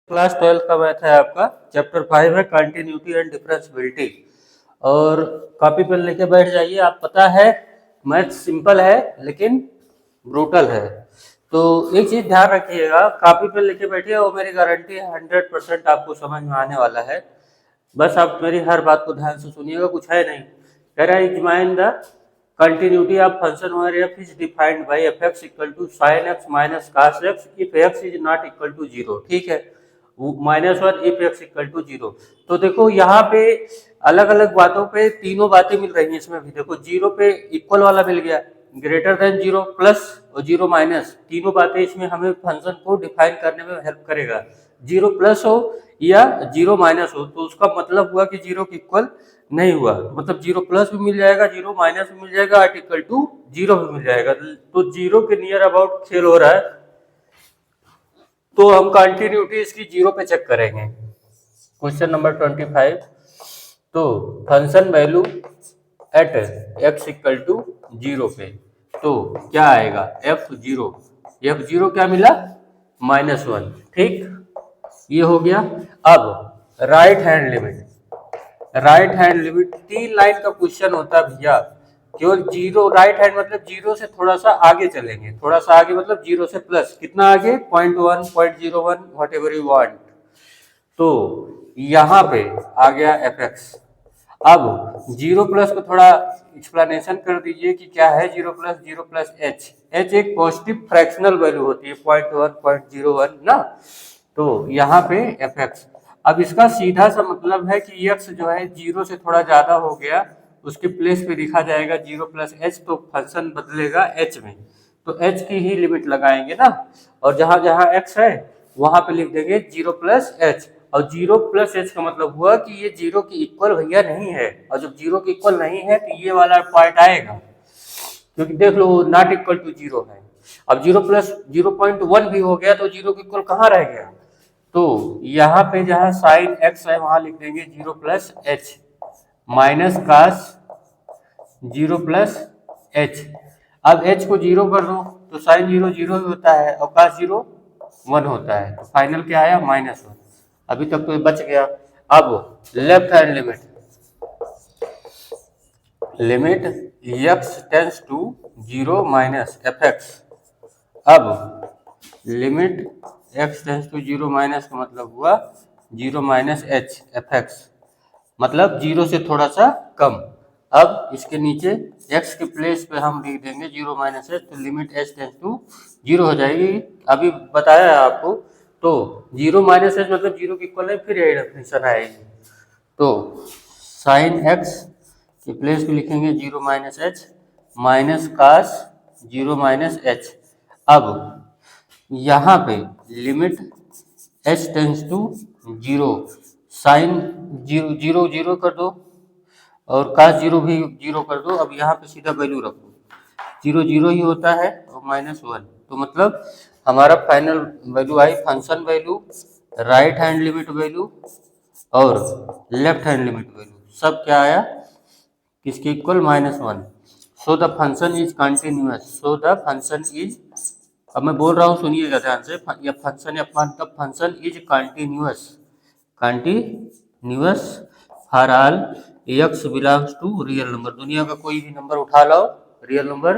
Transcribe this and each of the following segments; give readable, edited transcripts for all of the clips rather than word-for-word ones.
Class 12 का math है आपका। चैप्टर 5 है कंटिन्यूटी एंड डिफरेंशियबिलिटी। और कॉपी पेन लेके बैठ जाइए। आप पता है मैथ सिंपल है लेकिन ब्रूटल है, तो एक चीज ध्यान रखिएगा, कॉपी पेन लेके बैठिए और मेरी गारंटी है 100% आपको समझ में आने वाला है। बस आप मेरी हर बात को ध्यान से सुनिएगा, कुछ है नहीं। कह रहा है examine the continuity of function where f is defined by fx equal to sin x minus cos x if x is not equal to 0। ठीक है, -1 if x equal to 0। तो देखो यहाँ पे अलग अलग बातों पे तीनों बातें मिल रही हैं। इसमें भी देखो 0 पे इक्वल वाला मिल गया, ग्रेटर देन 0, प्लस और 0 माइनस, तीनों बातें इसमें हमें फंक्शन को डिफाइन करने में हेल्प करेगा। 0 प्लस हो या 0 माइनस हो तो उसका मतलब हुआ कि 0 के इक्वल नहीं हुआ, मतलब 0 प्लस भी मिल जाएगा, 0 माइनस भी मिल जाएगा, आर्टिकल टू 0 भी मिल जाएगा। तो 0 के नियर अबाउट खेल हो रहा है, तो हम कंटिन्यूटी इसकी 0 पे चेक करेंगे। Question number 25। तो function value at x equal to 0 पे तो क्या आएगा, f0। f0 क्या मिला, -1। ठीक, ये हो गया। अब right hand limit, right hand limit 3 line का क्वेश्चन होता है भैया। केवल 0 राइट हैंड मतलब 0 से थोड़ा सा आगे चलेंगे, थोड़ा सा आगे मतलब 0 से प्लस कितना आगे, 0.1 0.01 वट एवर यू वांट। तो यहाँ पे आ गया fx। अब 0 प्लस को थोड़ा एक्सप्लेनेशन कर दीजिए कि क्या है 0 प्लस h। h एक पॉजिटिव फ्रैक्शनल वैल्यू होती है 0.1 0.01 ना। तो यहाँ पे fx, अब इसका सीधा सा मतलब है कि x जो है 0 से थोड़ा ज्यादा हो गया, उसके प्लेस पे लिखा जाएगा 0 प्लस h, तो फंक्शन बदलेगा h में, तो h की ही लिमिट लगाएंगे ना। और जहां जहां x है वहां पे लिख देंगे 0 प्लस h। और 0 प्लस h का मतलब हुआ कि ये 0 के इक्वल भैया नहीं है, और जब 0 के इक्वल नहीं है तो ये वाला पॉइंट आएगा, क्योंकि देख लो नॉट इक्वल टू 0 है। अब 0 प्लस 0.1 भी हो गया तो 0 के इक्वल कहाँ रह गया। तो यहाँ पे जहाँ साइन x है वहां लिख देंगे 0 plus h minus cos 0 plus h। अब h को 0 कर दो तो साइन 0 0 ही होता है और कास 0 1 होता है, तो फाइनल क्या आया, -1। अभी तक तो बच गया। अब left hand limit, limit x tends to 0 minus fx। अब limit x tends to 0 minus का मतलब हुआ 0 माइनस h fx, मतलब 0 से थोड़ा सा कम। अब इसके नीचे x के प्लेस पे हम लिख देंगे 0 माइनस h, तो लिमिट h टेंस टू 0 हो जाएगी। अभी बताया है आपको, तो 0 माइनस h मतलब 0 के इक्वल है, फिर यही डेफिनेशन आएगी। तो साइन x के प्लेस पे लिखेंगे 0 minus h minus cos 0 minus h। अब यहाँ पे limit h tends to 0, sine 0 0 0 कर दो और कास 0 भी 0 कर दो। अब यहाँ पे सीधा वैल्यू रखो, 0 0 ही होता है और -1, तो मतलब हमारा फाइनल वैल्यू आई, function value, right hand limit value और लेफ्ट हैंड लिमिट वैल्यू, सब क्या आया, किसके equal, -1। So the function is continuous, so the function is, अब मैं बोल रहा हूँ सुनिएगा ध्यान से, ये फंक्शन या function is continuous, continuous for all x belongs to real number. दुनिया का कोई भी नंबर उठा लाओ रियल नंबर,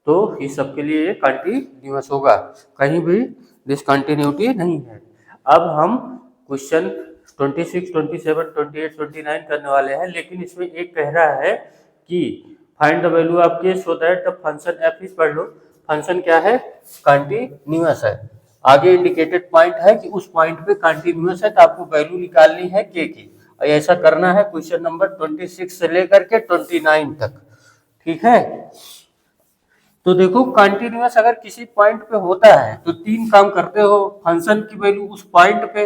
तो इस सब के लिए ये कंटिन्यूअस होगा, कहीं भी डिसकंटिन्यूटी नहीं है। अब हम क्वेश्चन 26, 27, 28, 29 करने वाले हैं, लेकिन इसमें एक कह रहा है कि फाइंड द वैल्यू ऑफ के so that the function F is, पढ़ लो, फंक्शन क्या है, कंटिन्यूअस है। आगे इंडिकेटेड पॉइंट है कि उस पॉइंट पे कंटिन्यूअस है, तो आपको वैल्यू निकालनी है के की, और ऐसा करना है क्वेश्चन नंबर 26 से लेकर के 29 तक। ठीक है, तो देखो कंटिन्यूअस अगर किसी पॉइंट पे होता है तो 3 काम करते हो, फंक्शन की वैल्यू उस पॉइंट पे,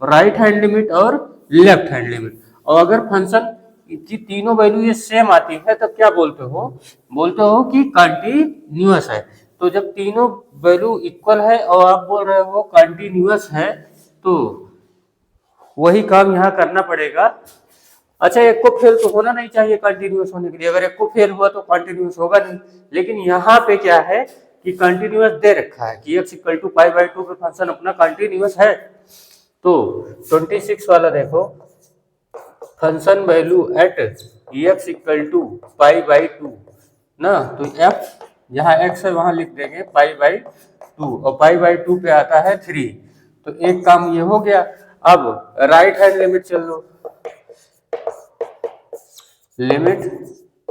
राइट हैंड लिमिट और लेफ्ट हैंड लिमिट। और अगर फंक्शन की तीनों वैल्यू ये सेम आती है तो क्या बोलते हो, बोलते हो कि कंटिन्यूअस है। तो जब तीनों वैल्यू इक्वल है और आप बोल रहे हो कंटिन्यूअस है, तो वही काम यहाँ करना पड़ेगा। अच्छा, एक को फेल तो होना नहीं चाहिए कंटिन्यूअस होने के लिए, अगर एक को फेल हुआ तो कंटिन्यूअस होगा नहीं। लेकिन यहाँ पे क्या है कि कंटिन्यूअस दे रखा है कि x equal to pi by 2 पे फंक्शन अपना कंटिन्यूअस है। तो 26 वाला देखो, function value at x equal to pi by two ना, तो एफ जहाँ एक्स है वहां लिख देंगे पाई बाई टू, और पाई बाई टू पे आता है 3। तो एक काम ये हो गया। अब राइट हैंड लिमिट चल लो, limit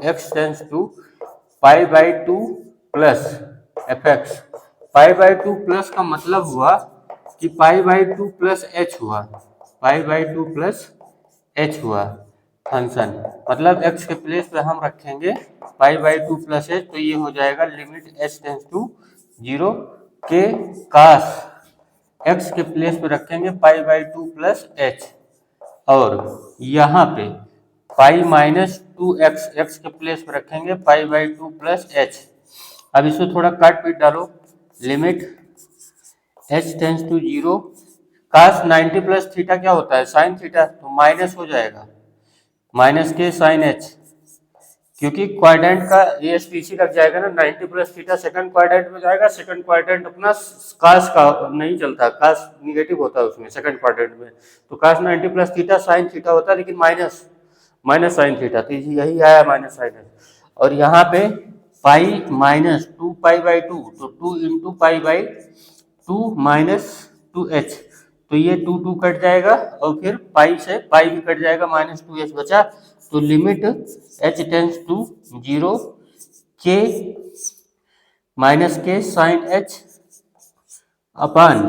x tends to pi by two plus F x. Pi by two plus का मतलब हुआ कि pi by two plus h हुआ, pi by two plus h हुआ फंक्शन, मतलब एक्स के प्लेस पे हम रखेंगे pi by two plus h, तो ये हो जाएगा लिमिट एच टेंस टू 0 के कास एक्स के प्लेस पे रखेंगे pi by two plus H, और यहाँ पे pi minus two x, x के प्लेस पे रखेंगे pi by two plus H. अब इसको थोड़ा काट पीट डालो, limit H tends to 0 cos 90 plus theta क्या होता है साइन थीटा, तो माइनस हो जाएगा माइनस के साइन एच, क्योंकि क्वाड्रेंट का एएसटीसी लग जाएगा ना, 90 प्लस थीटा सेकंड क्वाड्रेंट में जाएगा, सेकंड क्वाड्रेंट अपना कास का नहीं चलता, कास निगेटिव होता है उसमें सेकंड क्वाड्रेंट में, तो कास 90 प्लस थीटा साइन थीटा होता है, लेकिन माइनस माइनस साइन थीटा, तो यही आया माइनस साइन एच। और यहाँ पे pi minus to pi by to, तो 2 into pi by to minus two H, तो ये 2 कट जाएगा, और फिर पाई से पाई भी कट जाएगा, माइनस 2h बचा, तो लिमिट h टेंस टू 0 के माइनस के साइन h अपन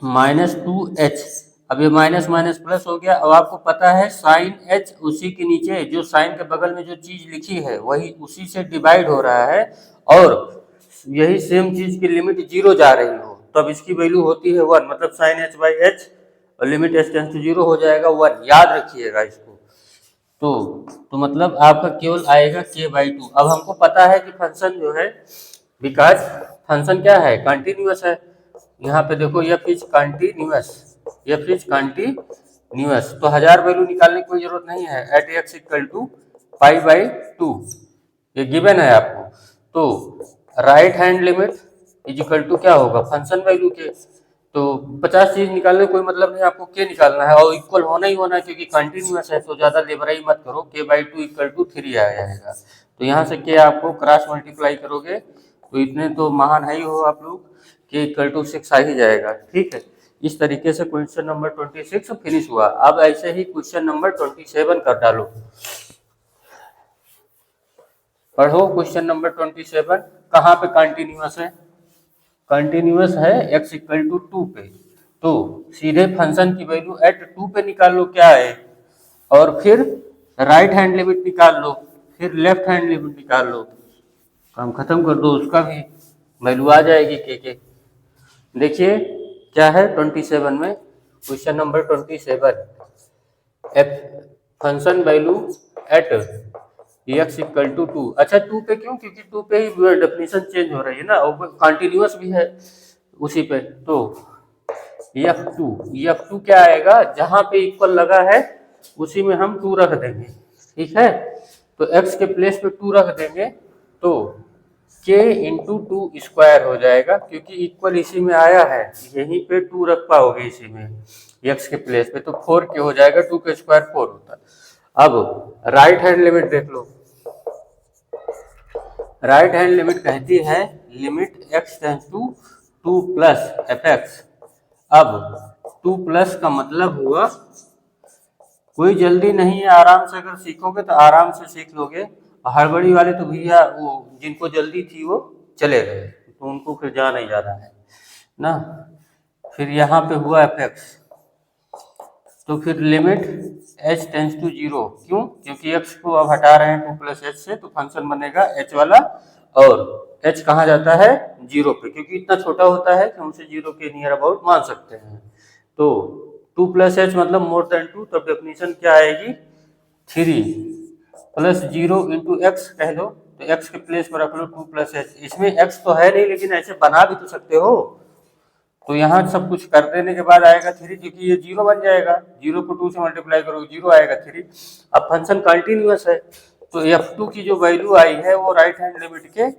माइनस 2h। अब ये माइनस माइनस प्लस हो गया। अब आपको पता है साइन h उसी के नीचे जो साइन के बगल में जो चीज लिखी है वही उसी से डिवाइड हो रहा है, और यही सेम चीज की लिमिट 0 जा रही हो, तब इसकी वैल्यू होती है 1, मतलब साइन h बाई एच, और लिमिट h टेंस टू 0 हो जाएगा 1, याद रखिएगा इसको। तो मतलब आपका केवल आएगा k बाई टू। अब हमको पता है कि फंक्शन जो है, बिकॉज फंक्शन क्या है कंटिन्यूअस है, यहाँ पे देखो F is continuous, F is continuous, तो 1000 वैल्यू निकालने की कोई जरूरत नहीं है, at x equal to pi by two, ये गिवन है आपको। तो right hand limit is equal to क्या होगा फंक्शन वैल्यू के, तो 50 चीज निकालने कोई मतलब नहीं, आपको के निकालना है, और इक्वल होना ही होना है क्योंकि कंटिन्यूअस है, तो ज्यादा लेबराई मत करो, के बाई टू इक्वल टू 3 आ जाएगा, तो यहाँ से के आपको क्रॉस मल्टीप्लाई करोगे तो इतने तो महान है ही हो आप लोग, के इक्वल टू 6 आ ही जाएगा। ठीक है, इस तरीके से क्वेश्चन नंबर 26 फिनिश हुआ। अब ऐसे ही क्वेश्चन नंबर 27 कर डालो, पढ़ो क्वेश्चन नंबर 27, कहाँ पे कंटिन्यूअस है, कंटिन्यूअस है x इक्वल टू 2 पे, तो सीधे फंक्शन की वैल्यू एट 2 पे निकाल लो क्या है, और फिर राइट हैंड लिमिट निकाल लो, फिर लेफ्ट हैंड लिमिट निकाल लो, काम खत्म कर दो, उसका भी वैल्यू आ जाएगी के। देखिए क्या है 27 में, question number 27, F function value at x equal to 2, अच्छा 2 पे क्यों, क्योंकि 2 पे ही डेफिनेशन चेंज हो रही है ना, और कंटिन्यूअस भी है उसी पे, तो F2 क्या आएगा, जहां पे इक्वल लगा है उसी में हम 2 रख देंगे, ठीक है, तो x के प्लेस पे 2 रख देंगे, तो k इंटू 2 स्क्वायर हो जाएगा, क्योंकि इक्वल इसी में आया है, यहीं पे 2 रख पाओगे इसी में x के प्लेस पे, तो 4k हो जाएगा, 2 का स्क्वायर 4 होता है। अब राइट हैंड लिमिट देख लो, राइट हैंड लिमिट कहती है limit x tends to 2 plus F x. अब 2 प्लस का मतलब हुआ, कोई जल्दी नहीं है, आराम से अगर सीखोगे तो आराम से सीख लोगे, हड़बड़ी वाले तो भैया वो जिनको जल्दी थी वो चले गए, तो उनको फिर जा नहीं जाना है ना। फिर यहाँ पे हुआ एफ एक्स, तो फिर लिमिट h टेंस टू 0, क्यों, क्योंकि x को अब हटा रहे हैं 2 प्लस एच से, तो फंक्शन बनेगा h वाला, और h कहाँ जाता है 0 पे, क्योंकि इतना छोटा होता है कि हम उसे 0 के नियर अबाउट मान सकते हैं, तो 2 प्लस एच मतलब मोर देन 2, तब डेफिनेशन क्या आएगी 3 प्लस 0 इंटू एक्स कह लो, तो x के प्लेस पर रख लो 2 प्लस एच, इसमें x तो है नहीं लेकिन ऐसे बना भी तो सकते हो, तो यहाँ सब कुछ कर देने के बाद आएगा 3, क्योंकि ये 0 बन जाएगा, 0 को 2 से मल्टीप्लाई करोगे 0 आएगा 3। अब फंक्शन कंटिन्यूअस है, तो F2 की जो वैल्यू आई है वो राइट हैंड लिमिट के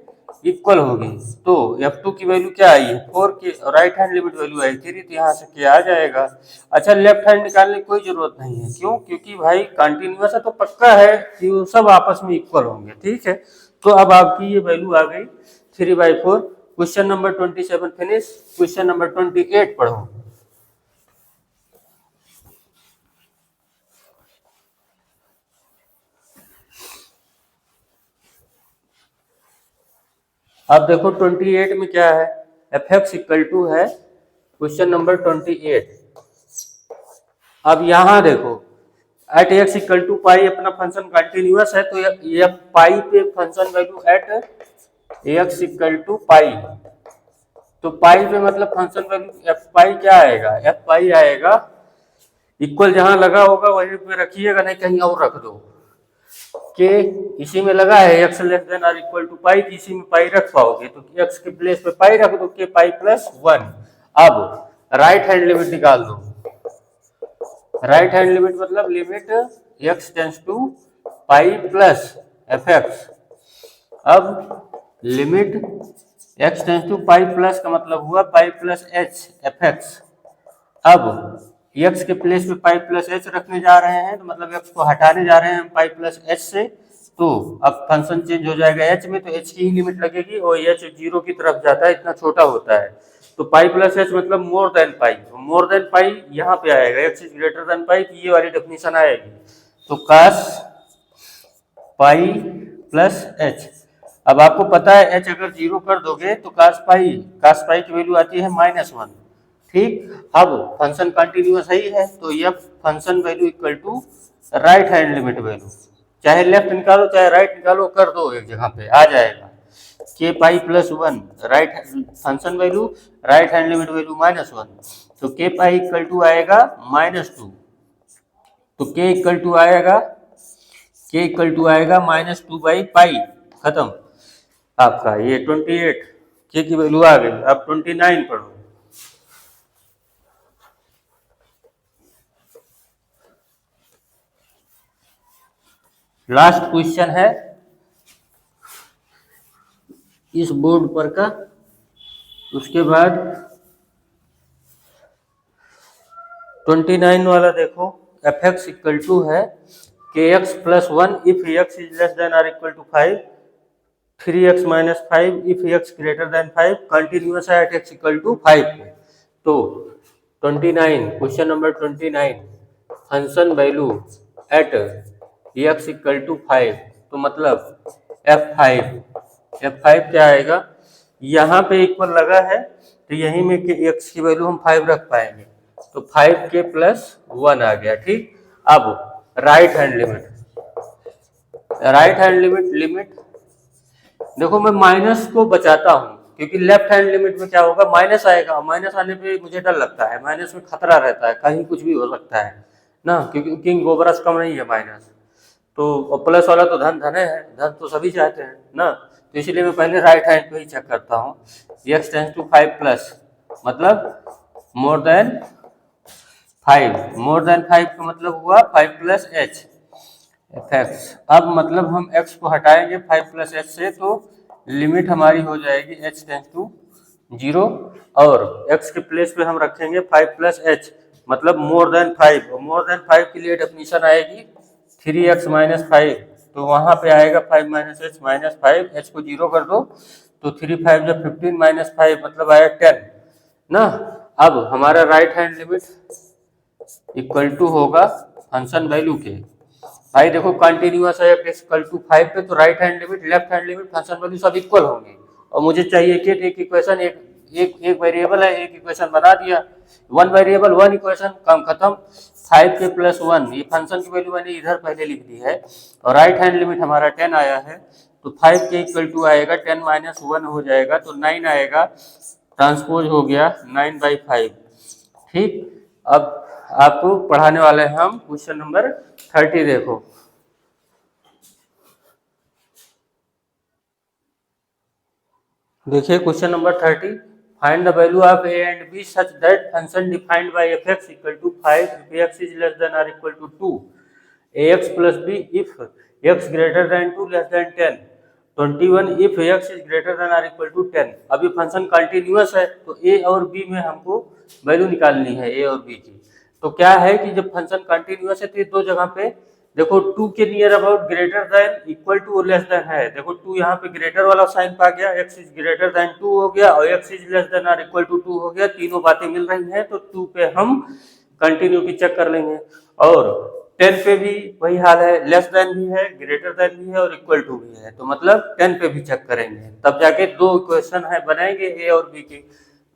इक्वल होगी तो f2 की वैल्यू क्या आई है 4 की, राइट हैंड लिमिट वैल्यू आई 3, तो यहाँ से क्या आ जाएगा। अच्छा लेफ्ट हैंड निकालने की कोई जरूरत नहीं है, क्यों? क्योंकि भाई कंटिन्यूअस है तो पक्का है कि वो सब आपस में इक्वल होंगे, ठीक है। तो अब आपकी ये वैल्यू आ गई 3/4। Question number 27 finish. Question number 28 पढ़ो। अब देखो 28 में क्या है, एफ एक्स इक्वल टू है क्वेश्चन नंबर 28। अब यहाँ देखो at x equal to pi अपना फंक्शन कंटिन्यूअस है, तो ये पाई पे function value at x equal to pi, तो पाई पे मतलब फंक्शन वैल्यू एफ पाई क्या आएगा, एफ पाई आएगा। इक्वल जहां लगा होगा वहीं पे रखिएगा, नहीं कहीं और रख दो। के इसी में लगा है x less than or equal to पाई, इसी में पाई रख पाओगे तो एक्स के प्लेस पे पाई रख दो, के पाई प्लस 1। अब राइट हैंड लिमिट निकाल दो। राइट हैंड लिमिट मतलब limit x tends to pi plus F x. अब limit x tends to pi plus का मतलब हुआ pi plus h F x. अब एक्स के प्लेस पे पाई प्लस एच रखने जा रहे हैं, तो मतलब एक्स को हटाने जा रहे हैं हम पाई प्लस एच से, तो अब फंक्शन चेंज हो जाएगा एच में, तो एच की ही लिमिट लगेगी और एच जीरो की तरफ जाता है, इतना छोटा होता है। तो पाई प्लस एच मतलब more than pi, more than pi यहाँ पे आएगा, x is greater than pi, तो ये वाली डेफिनेशन आएगी। तो काश पाई प्लस एच। अब आपको पता है एच अगर जीरो कर दोगे तो काश पाई की वैल्यू आती है -1, ठीक। अब फंक्शन कंटिन्यूअस ही है तो ये function value equal to right hand limit value, चाहे लेफ्ट निकालो चाहे राइट निकालो, कर दो एक जगह पे आ जाएगा। के pi plus 1 right function value, right hand limit value -1, तो के पाई इक्वल टू आएगा -2, तो के इक्वल टू आएगा -2/पाई, खत्म आपका ये 28 के की वैल्यू आ गई। अब 29 पढ़ो। लास्ट क्वेश्चन है इस बोर्ड पर का, उसके बाद 29 वाला देखो, एफ एक्स इक्वल टू है के x plus 1 if x is less than or equal to 5, 3x minus 5 if x greater than 5, continuous है एट एक्स इक्वल टू 5 पे। तो 29 question number 29 function value at x equal to 5, तो मतलब f5 क्या आएगा, यहाँ पे इक्वल लगा है तो यहीं में एक्स की वैल्यू हम 5 रख पाएंगे, तो 5 के प्लस 1 आ गया, ठीक। अब राइट हैंड लिमिट देखो मैं माइनस को बचाता हूँ, क्योंकि लेफ्ट हैंड लिमिट में क्या होगा माइनस आएगा, माइनस आने पे मुझे डर लगता है, माइनस में खतरा रहता है, कहीं कुछ भी हो सकता है ना, क्योंकि किंग गोबरस कम नहीं है माइनस, तो प्लस वाला तो धन है, धन तो सभी चाहते हैं ना, तो इसलिए मैं पहले राइट हैंड पे ही चेक करता हूँ। एक्स टेंस टू 5 प्लस मतलब मोर देन 5 का मतलब हुआ 5 प्लस एच एफ एक्स। अब मतलब हम x को हटाएंगे 5 प्लस एच से, तो लिमिट हमारी हो जाएगी h टेंस टू 0 और x के प्लेस पे हम रखेंगे 5 प्लस एच मतलब मोर देन 5, और मोर देन 5 के लिए डेफिनेशन आएगी 3x माइनस 5, तो वहां पे आएगा 5 माइनस एच माइनस 5, एच को 0 कर दो तो 3 5 जब 15 माइनस 5 मतलब आया 10 ना। अब हमारा right hand limit equal to होगा फंक्शन वैल्यू के, भाई देखो कंटिन्यूअस है x इक्वल टू 5 पे, तो right hand limit left hand limit function value सब इक्वल होंगे, और मुझे चाहिए कि एक इक्वेशन एक वेरिएबल है, एक इक्वेशन बना दिया, 1 वेरिएबल 1 इक्वेशन, काम खत्म। 5 के प्लस 1 ये फंक्शन की वैल्यू मैंने इधर पहले लिख दी है, और राइट हैंड लिमिट हमारा 10 आया है, तो 5 के इक्वल टू आएगा 10 माइनस 1 हो जाएगा, तो 9 आएगा, ट्रांसपोज हो गया 9/5, ठीक। अब आपको पढ़ाने वाले हैं हम क्वेश्चन नंबर 30, देखो देखिए question number 30, find the value of a and b such that function defined by f(x) equal to 5 if x is less than or equal to 2, ax plus b if x greater than 2 less than 10, 21 if x is greater than or equal to 10। अब ये function continuous है तो a और b में हमको value निकालनी है a और b की। तो क्या है कि जब फंक्शन कंटिन्यूअस है तो ये दो जगह पे देखो 2 के near about greater than equal to और लेस देन है। देखो 2 यहाँ पे ग्रेटर वाला साइन पा गया, x इज ग्रेटर देन 2 हो गया और x is less than or equal to 2 हो गया। तीनों बातें मिल रही हैं तो 2 पे हम कंटिन्यूटी चेक कर लेंगे। और 10 पे भी वही हाल है, लेस देन भी है, ग्रेटर देन भी है और इक्वल टू भी है, तो मतलब 10 पे भी चेक करेंगे, तब जाके दो इक्वेशन है बनाएंगे ए और बी की।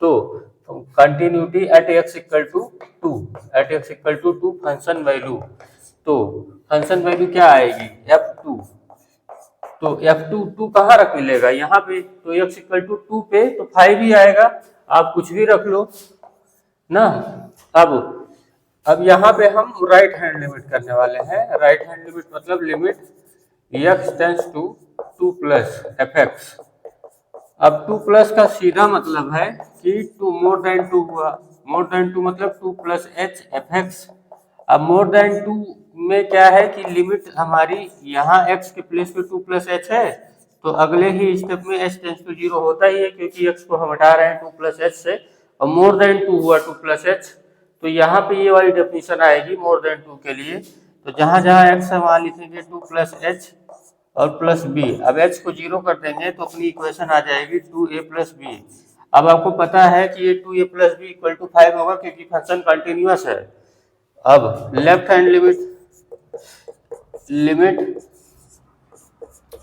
तो continuity at x equal to 2, at x equal to 2 function value. तो फंक्शन वैल्यू क्या आएगी f2। तो f2 2 कहाँ रख मिलेगा यहाँ पे, तो x इक्वल टू 2 पे तो 5 ही आएगा, आप कुछ भी रख लो ना। अब यहाँ पे हम राइट हैंड लिमिट करने वाले हैं। राइट हैंड लिमिट मतलब limit x tends to 2 plus F x. अब 2 प्लस का सीधा मतलब है कि 2 मोर देन 2 हुआ, मोर देन 2 मतलब 2 प्लस एच एफ एक्स। अब मोर देन 2 में क्या है कि लिमिट हमारी यहाँ x के प्लेस पे 2 प्लस एच है तो अगले ही स्टेप में h टेंस टू 0 होता ही है क्योंकि x को हम हटा रहे हैं 2 प्लस एच से। और मोर देन 2 हुआ 2 प्लस एच, तो यहाँ पे ये वाली डेफिनेशन आएगी मोर देन 2 के लिए। तो जहाँ जहाँ x है वहाँ लिखेंगे 2 प्लस एच और प्लस बी। अब h को 0 कर देंगे तो अपनी इक्वेशन आ जाएगी 2a प्लस बी। अब आपको पता है कि ये 2a plus B equal to 5 होगा क्योंकि फंक्शन कंटिन्यूअस है। अब left hand limit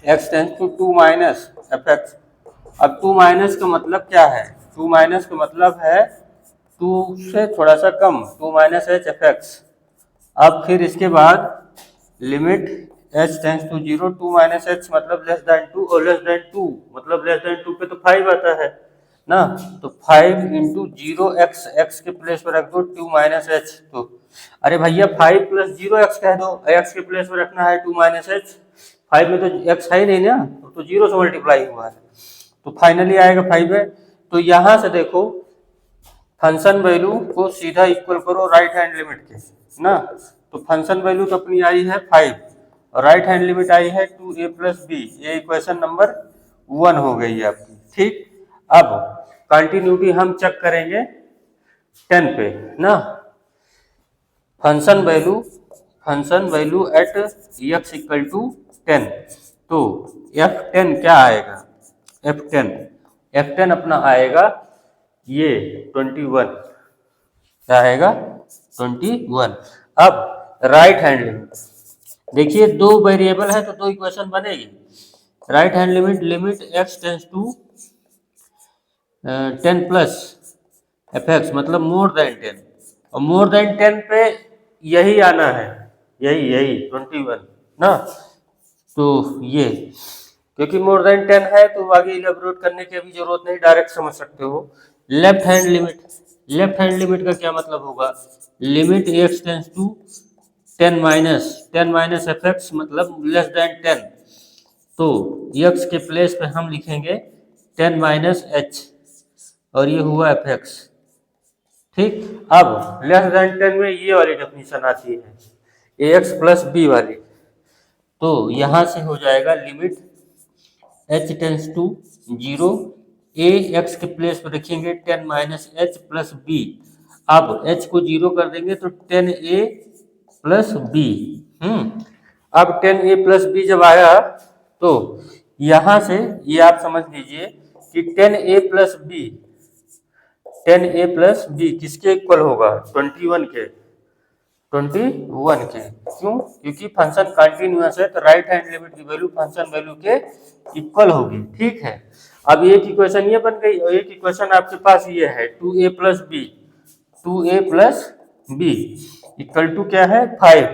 x tends to 2 minus F x. अब 2 माइनस का मतलब क्या है, 2 माइनस का मतलब है 2 से थोड़ा सा कम, 2 माइनस एच एफ एक्स। अब फिर इसके बाद limit h tends to 0, 2 minus H मतलब लेस देन 2 और लेस देन 2 मतलब लेस देन 2 पे तो 5 आता है ना। तो 5 इंटू 0 x के प्लेस पर रख दो 2 माइनस एच। तो अरे भैया 5 प्लस 0 x कह दो, x के प्लेस पर रखना है 2 माइनस एच। 5 में तो x है ही नहीं ना, तो 0 से मल्टीप्लाई हुआ है तो फाइनली आएगा 5 है। तो यहाँ से देखो फंक्शन वैल्यू को सीधा इक्वल करो राइट हैंड लिमिट के ना। तो फंक्शन वैल्यू तो अपनी आई है 5 और राइट हैंड लिमिट आई है 2a प्लस बी। ये इक्वेशन नंबर 1 हो गई है आपकी, ठीक। अब कंटिन्यूटी हम चेक करेंगे 10 पे ना। Function value at x equal to 10। तो f10 क्या आएगा, f10 अपना आएगा ये 21, क्या आएगा 21। अब राइट हैंड लिमिट देखिए, दो वेरिएबल है तो दो इक्वेशन बनेगी। Right hand limit x tends to 10 plus F x मतलब मोर देन 10, और मोर देन 10 पे यही आना है, यही 21 ना। तो ये क्योंकि मोर देन 10 है तो आगे इलेबोरेट करने की अभी जरूरत नहीं, डायरेक्ट समझ सकते हो। लेफ्ट हैंड लिमिट का क्या मतलब होगा, limit x tends to 10 minus F x मतलब लेस देन 10। तो x के प्लेस पे हम लिखेंगे 10 माइनस एच और ये हुआ एफ एक्स, ठीक। अब लेस देन 10 में ये वाली डेफिनेशन आती है ax प्लस बी वाली। तो यहां से हो जाएगा limit h tends to 0, a x के प्लेस पर रखेंगे 10 माइनस एच प्लस बी। अब h को 0 कर देंगे तो 10a प्लस बी। अब 10a प्लस बी जब आया तो यहां से ये आप समझ लीजिए कि 10a प्लस बी किसके इक्वल होगा, 21 के। क्यों, क्योंकि फंक्शन कंटिन्यूअस है तो राइट हैंड लिमिट की वैल्यू फंक्शन वैल्यू के इक्वल होगी, ठीक है। अब एक इक्वेशन ये बन गई और एक इक्वेशन आपके पास ये है 2a plus B equal to क्या है 5।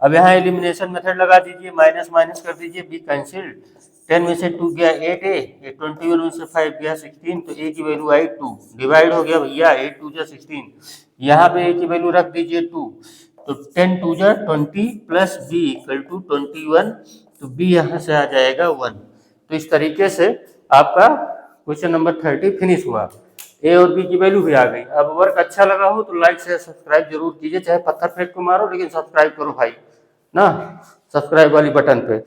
अब यहाँ एलिमिनेशन मेथड लगा दीजिए, माइनस माइनस कर दीजिए, बी कैंसिल। 10 में से 2 गया 8a, 21 में से 5 गया 16, तो a की वैल्यू आई 2, डिवाइड हो गया भैया 8 2 जा 16। यहाँ पे a की वैल्यू रख दीजिए 2, तो 10 2 जा 20 प्लस b इक्वल टू 21, तो b यहाँ से आ जाएगा 1। तो इस तरीके से आपका क्वेश्चन नंबर 30 फिनिश हुआ, ए और बी की वैल्यू भी आ गई। अब वर्क अच्छा लगा हो तो लाइक शेयर सब्सक्राइब जरूर कीजिए, चाहे पत्थर फेंक को मारो लेकिन सब्सक्राइब करो भाई ना, सब्सक्राइब वाली बटन पे।